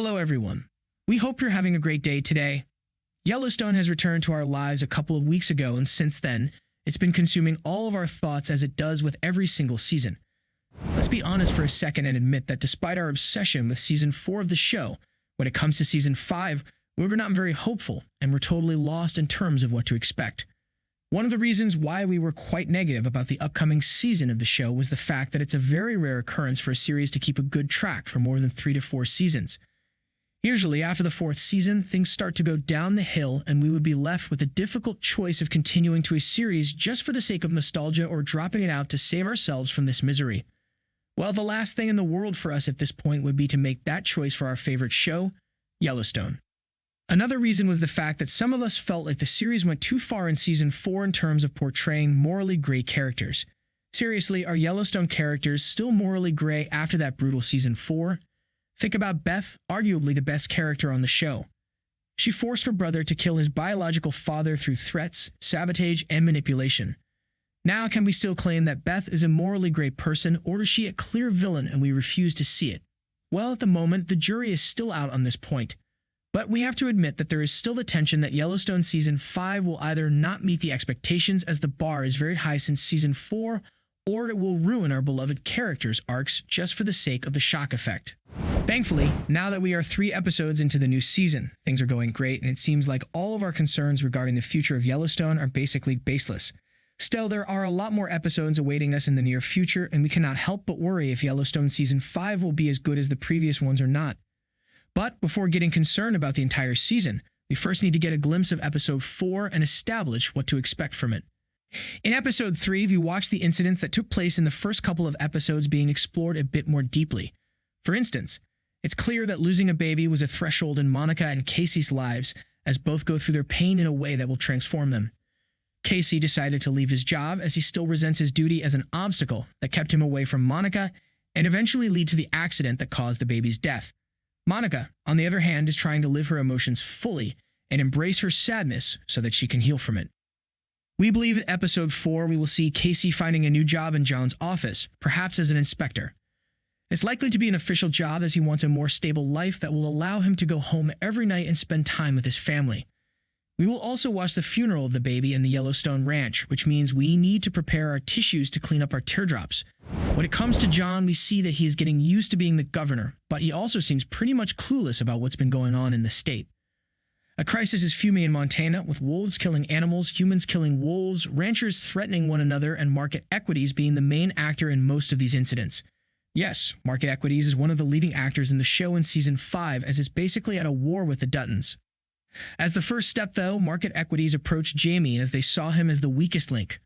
Hello, everyone. We hope you're having a great day today. Yellowstone has returned to our lives a couple of weeks ago, and since then, it's been consuming all of our thoughts as it does with every single season. Let's be honest for a second and admit that despite our obsession with Season 4 of the show, when it comes to Season 5, we were not very hopeful, and we're totally lost in terms of what to expect. One of the reasons why we were quite negative about the upcoming season of the show was the fact that it's a very rare occurrence for a series to keep a good track for more than 3 to 4 seasons. Usually, after the 4th season, things start to go down the hill, and we would be left with a difficult choice of continuing to a series just for the sake of nostalgia or dropping it out to save ourselves from this misery. Well, the last thing in the world for us at this point would be to make that choice for our favorite show, Yellowstone. Another reason was the fact that some of us felt like the series went too far in Season 4 in terms of portraying morally gray characters. Seriously, are Yellowstone characters still morally gray after that brutal Season 4? Think about Beth, arguably the best character on the show. She forced her brother to kill his biological father through threats, sabotage, and manipulation. Now, can we still claim that Beth is a morally gray person, or is she a clear villain and we refuse to see it? Well, at the moment, the jury is still out on this point. But we have to admit that there is still the tension that Yellowstone Season 5 will either not meet the expectations as the bar is very high since Season 4, or it will ruin our beloved characters' arcs just for the sake of the shock effect. Thankfully, now that we are 3 episodes into the new season, things are going great, and it seems like all of our concerns regarding the future of Yellowstone are basically baseless. Still, there are a lot more episodes awaiting us in the near future, and we cannot help but worry if Yellowstone Season 5 will be as good as the previous ones or not. But before getting concerned about the entire season, we first need to get a glimpse of Episode 4 and establish what to expect from it. In Episode 3, we watched the incidents that took place in the first couple of episodes being explored a bit more deeply. For instance, it's clear that losing a baby was a threshold in Monica and Casey's lives, as both go through their pain in a way that will transform them. Casey decided to leave his job as he still resents his duty as an obstacle that kept him away from Monica and eventually lead to the accident that caused the baby's death. Monica, on the other hand, is trying to live her emotions fully and embrace her sadness so that she can heal from it. We believe in Episode 4 we will see Casey finding a new job in John's office, perhaps as an inspector. It's likely to be an official job as he wants a more stable life that will allow him to go home every night and spend time with his family. We will also watch the funeral of the baby in the Yellowstone ranch, which means we need to prepare our tissues to clean up our teardrops. When it comes to John, we see that he is getting used to being the governor, but he also seems pretty much clueless about what's been going on in the state. A crisis is fuming in Montana, with wolves killing animals, humans killing wolves, ranchers threatening one another, and Market Equities being the main actor in most of these incidents. Yes, Market Equities is one of the leading actors in the show in Season 5, as it's basically at a war with the Duttons. As the first step, though, Market Equities approached Jamie as they saw him as the weakest link.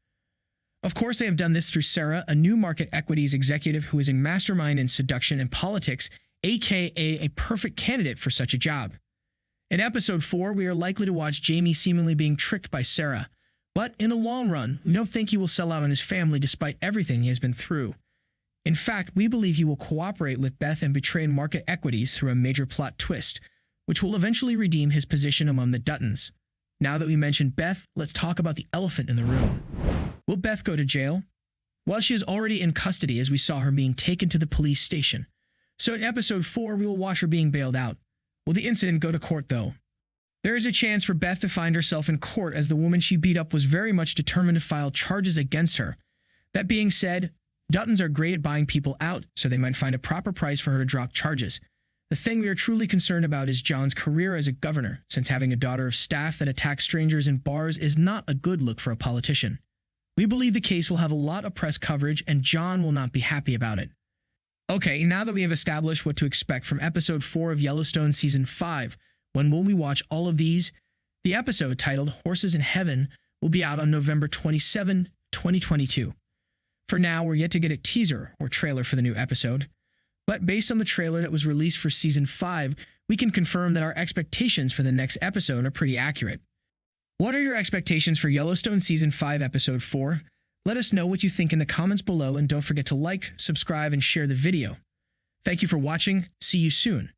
Of course, they have done this through Sarah, a new Market Equities executive who is a mastermind in seduction and politics, aka a perfect candidate for such a job. In Episode 4, we are likely to watch Jamie seemingly being tricked by Sarah. But in the long run, we don't think he will sell out on his family despite everything he has been through. In fact, we believe he will cooperate with Beth and betray Market Equities through a major plot twist, which will eventually redeem his position among the Duttons. Now that we mentioned Beth, let's talk about the elephant in the room. Will Beth go to jail? Well, she is already in custody as we saw her being taken to the police station. So in Episode 4, we will watch her being bailed out. Will the incident go to court, though? There is a chance for Beth to find herself in court as the woman she beat up was very much determined to file charges against her. That being said, Duttons are great at buying people out, so they might find a proper price for her to drop charges. The thing we are truly concerned about is John's career as a governor, since having a daughter of staff that attacks strangers in bars is not a good look for a politician. We believe the case will have a lot of press coverage, and John will not be happy about it. Okay, now that we have established what to expect from Episode 4 of Yellowstone Season 5, when will we watch all of these? The episode, titled Horses in Heaven, will be out on November 27, 2022. For now, we're yet to get a teaser or trailer for the new episode. But based on the trailer that was released for Season 5, we can confirm that our expectations for the next episode are pretty accurate. What are your expectations for Yellowstone Season 5 Episode 4? Let us know what you think in the comments below, and don't forget to like, subscribe, and share the video. Thank you for watching. See you soon.